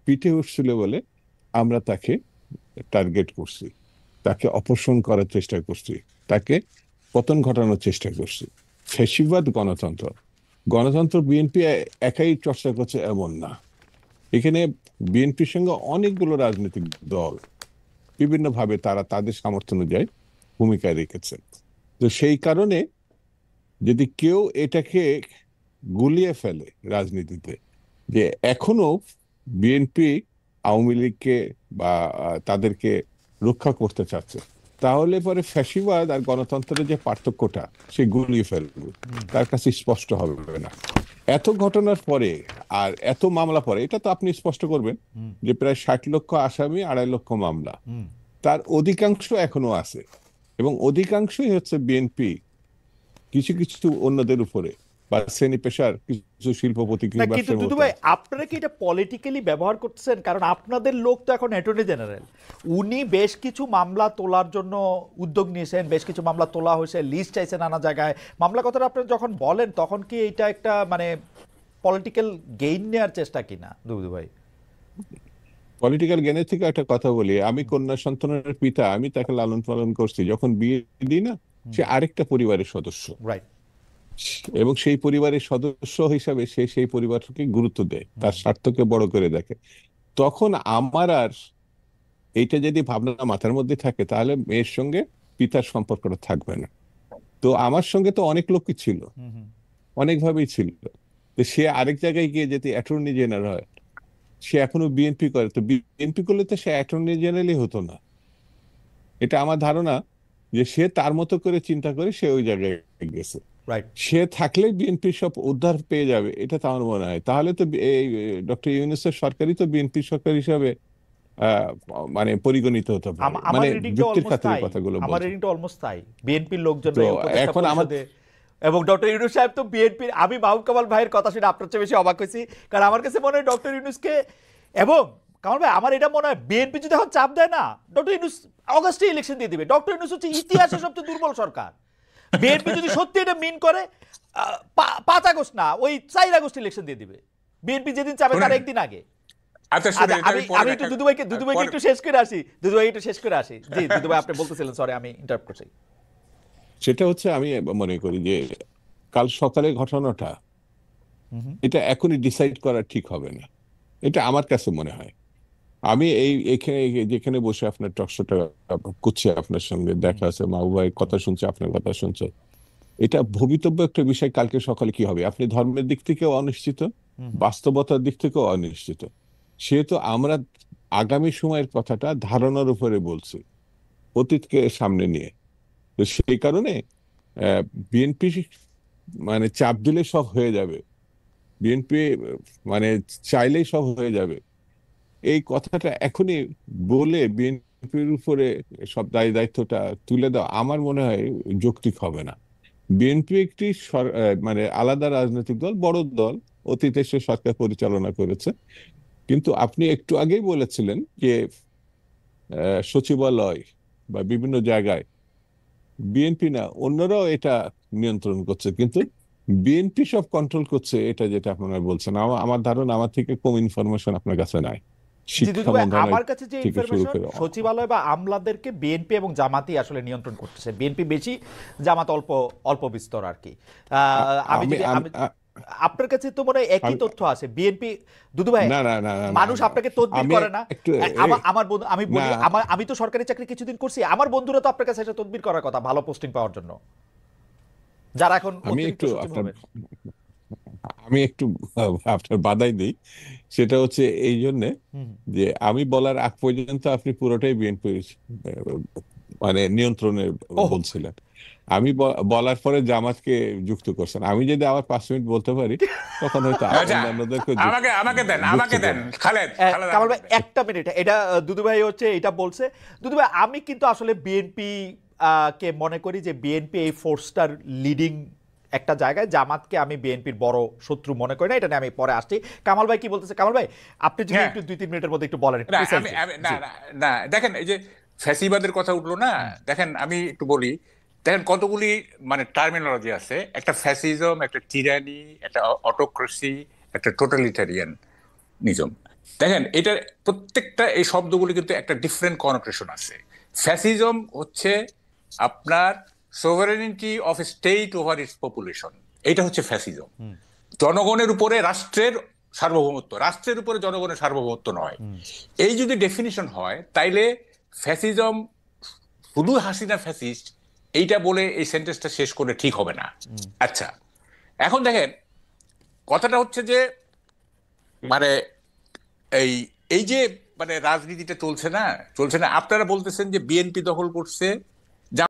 পিঠে উঠছিল বলে আমরা তাকে টার্গেট করছি, তাকে অপসারণ করার চেষ্টা করছি, তাকে পতন ঘটানোর চেষ্টা করছি। ফ্যাসিবাদ গণতন্ত্র, গণতন্ত্র বিএনপি একাই চর্চা করছে এমন না। এখানে বিএনপির সঙ্গে অনেকগুলো রাজনৈতিক দল বিভিন্নভাবে তারা তাদের সামর্থ্য অনুযায়ী ভূমিকা রেখেছে। তো সেই কারণে যদি কেউ এটাকে গুলিয়ে ফেলে রাজনীতিতে, যে এখনো বিএনপি আওয়ামী লীগকে বা তাদেরকে রক্ষা করতে চাচ্ছে, তাহলে পরে ফ্যাসিবাদ আর গণতন্ত্রের যে পার্থক্যটা সে গুলিয়ে ফেলবে, তার কাছে স্পষ্ট হবে না। এত ঘটনার পরে আর এত মামলা পরে এটা তো আপনি স্পষ্ট করবেন যে প্রায় 60 লক্ষ আসামি, 2.5 লক্ষ মামলা, তার অধিকাংশ এখনো আছে, এবং অধিকাংশই হচ্ছে বিএনপি কিছু কিছু অন্যদের উপরে বা শ্রেণী পেশার কিছু শিল্পপতি না, কিংবা কিন্তু দুদু ভাই আপনারা কি এটা পলিটিক্যালি ব্যবহার করছেন? কারণ আপনাদের লোক তো এখন অ্যাটর্নি জেনারেল, উনি বেশ কিছু মামলা তোলার জন্য উদ্যোগ নিয়েছেন, বেশ কিছু মামলা তোলা হয়েছে, লিস্ট চাইছে নানা জায়গায়। মামলা কথাটা আপনারা যখন বলেন তখন কি এটা একটা মানে পলিটিক্যাল গেইন নেওয়ার চেষ্টা কিনা দুদু ভাই? পলিটিক্যাল জ্ঞানের থেকে একটা কথা বলি, আমি কন্যা সন্তানের পিতা, আমি তাকে লালন পালন করছি, যখন বিয়ে দিই না, সে আরেকটা পরিবারের সদস্য, রাইট। এবং সেই পরিবারের সদস্য হিসাবে সে সেই পরিবারকে গুরুত্ব দেয়, তার স্বার্থকে বড় করে দেখে। তখন আমার আর এইটা যদি ভাবনা মাথার মধ্যে থাকে, তাহলে মেয়ের সঙ্গে পিতার সম্পর্কটা থাকবে না। তো আমার সঙ্গে তো অনেক লোকই ছিল, অনেকভাবেই ছিল। তো সে আরেক জায়গায় গিয়ে যদি অ্যাটর্নি জেনারেল হয়, সে এখনো বিএনপি করে, তো বিএনপি করলে তো সে অ্যাটর্নি জেনারেলই হতো না। এটা আমার ধারণা যে সে তার মতো করে চিন্তা করে সে ওই জায়গায় গেছে। রাইট। সে থাকলে বিএনপি সব উদ্ধার পেয়ে যাবে, এটা তো আমার মনে হয়। তাহলে তো এই ডক্টর ইউনূসের সরকারই তো বিএনপি সরকার হিসাবে আহ মানে পরিগণিত হতে পারে, আমার মানে রিডিংটা যুক্তির অলমোস্ট খাতিরে তাই। কথাগুলো আমার বলছে। রিডিংটা অলমোস্ট তাই। বিএনপির তো লোকজনরা উপদেষ্টা এখন আমার, পরিষদে এবং ডক্টর ইউনূস সাহেব তো বিএনপির। আমি মাহবুব কামাল ভাইয়ের কথা শুনে আপনার চেয়ে বেশি অবাক হয়েছি, কারণ আমার কাছে মনে হয় ডক্টর ইউনূসকে এবং কামাল ভাই আমার এটা মনে হয় বিএনপি যদি এখন চাপ দেয় না, ডক্টর ইউনূস অগাস্টে ইলেকশন দিয়ে দিবে। ডক্টর ইউনূস হচ্ছে ইতিহাসের সবচেয়ে দুর্বল সরকার। বিএনপি যদি সত্যি এটা মিন করে 5 আগস্ট না, ওই 4 আগস্ট ইলেকশন দিয়ে দিবে। বিএনপি যেদিন চাবে তার একদিন আগে। আচ্ছা আচ্ছা, শুনুন, এটা আমি আমি পরে আমি একটু ব্যাখ্যা দুদু ভাইকে একটু শেষ করে আসি। দুদু ভাই একটু শেষ করে আসি। জি দুদু ভাই আপনি বলতেছিলেন, সরি আমি ইন্টারাপ্ট করছি। সেটা হচ্ছে আমি মনে করি যে কাল সকালে ঘটনাটা, এটা এখনই ডিসাইড করা ঠিক হবে না, এটা আমার কাছে মনে হয়। আমি এখানে যেখানে বসে আপনার টকশোটা করছি, আপনার সঙ্গে দেখা আছে, মাহবুব ভাই কথা শুনছে, আপনার কথা শুনছে, এটা ভবিতব্য একটা বিষয়। কালকে সকালে কি হবে আপনি ধর্মের দিক থেকেও অনিশ্চিত, বাস্তবতার দিক থেকেও অনিশ্চিত। সেহেতু আমরা আগামী সময়ের কথাটা ধারণার উপরে বলছি, অতীতকে সামনে নিয়ে। তো সেই কারণে বিএনপি মানে চাপ দিলে সব হয়ে যাবে, বিএনপি মানে চাইলেই সব হয়ে যাবে, এই কথাটা এখনই বলে বিএনপির উপরে সব দায়িত্বটা তুলে দেওয়া আমার মনে হয় যৌক্তিক হবে না। বিএনপি একটি মানে আলাদা রাজনৈতিক দল, বড় দল, অতীতে সে সরকার পরিচালনা করেছে। কিন্তু আপনি একটু আগেই বলেছিলেন যে সচিবালয় বা বিভিন্ন জায়গায় বিএনপি না অন্যরাও এটা নিয়ন্ত্রণ করছে, কিন্তু বিএনপি সব কন্ট্রোল করছে, এটা যেটা আপনারা বলছেন, আমার ধারণা আমার থেকে কম ইনফরমেশন আপনার কাছে নাই। জি দুদু শিক্ষা ভাই, মন্ত্রণালয় আমার কাছে যে থেকে শুরু ইনফরমেশন, করে সচিবালয় বা আমলাদেরকে বিএনপি এবং জামাতি আসলে নিয়ন্ত্রণ করতেছে। বিএনপি বেশি, জামাত অল্প অল্প বিস্তর আর কি। আমি আমি যদি আমি আপনার কাছে তো মনে হয় একই আমি- তথ্য আছে বিএনপি। দুদু ভাই, না না না না না মানুষ না। আপনাকে তদবির আমি করে না। একটু আমার আমার বন্ধু, আমি না, বলি আমি তো সরকারি চাকরি কিছুদিন করছি, আমার বন্ধুরা তো আপনার কাছে এসে তদবির করার কথা ভালো পোস্টিং পাওয়ার জন্য, যারা এখন আমি অতিরিক্ত একটু সচিব আপনার হবেন। আমি একটু আপনার বাধাই দিই। সেটা হচ্ছে এই জন্যে যে আমি বলার আগ পর্যন্ত আপনি পুরোটাই বিএনপি মানে নিয়ন্ত্রণে ওহ, বলছিলেন। আমি বলার পরে জামাতকে যুক্ত করছেন। আমি যদি আবার 5 মিনিট বলতে পারি, তখন হয়তো আচ্ছা, অন্যান্যদেরকে আমাকে আমাকে দেন, যুক্ত আমাকে দেন, করবো। খালেদ খালেদ কামাল আমাকে ভাই দেন। একটা মিনিট, এটা দুদু ভাই হচ্ছে এটা বলছে। দুদু ভাই আমি কিন্তু আসলে বিএনপি কে মনে করি যে বিএনপি এই ফোর্সটার লিডিং একটা জায়গায়। জামাতকে আমি বিএনপির বড় শত্রু মনে করি না, এটা নিয়ে আমি পরে আসছি। কামাল ভাই কি বলতেছে? কামাল ভাই আপনি যদি হ্যাঁ, একটু 2-3 মিনিটের মধ্যে একটু বলেন একটু না আমি প্রিসাইজলি। আমি- না জি। না না, দেখেন এই যে ফ্যাসিবাদের কথা উঠলো না, দেখেন আমি একটু বলি। দেখেন কতগুলি মানে টার্মিনোলজি আছে, একটা ফ্যাসিজম, একটা টিরানি, একটা অটোক্রেসি, একটা টোটালিটারিয়ান নিজম। দেখেন এটা প্রত্যেকটা এই শব্দগুলি কিন্তু একটা ডিফারেন্ট কনোটেশন আছে। ফ্যাসিজম হচ্ছে আপনার sovereignty of state over its population, এটা হচ্ছে ফ্যাসিজম। জনগণের উপরে রাষ্ট্রের সার্বভৌমত্ব, রাষ্ট্রের উপরে জনগণের সার্বভৌমত্ব নয়। এই যদি ডেফিনিশন হয় তাইলে ফ্যাসিজম শুধু হাসিনা ফ্যাসিস্ট এইটা বলে এই সেন্টেন্সটা শেষ করে ঠিক হবে না। আচ্ছা, এখন দেখেন কথাটা হচ্ছে যে মানে এই যে মানে রাজনীতিটা চলছে না, আপনারা বলতেছেন যে বিএনপি দখল করছে,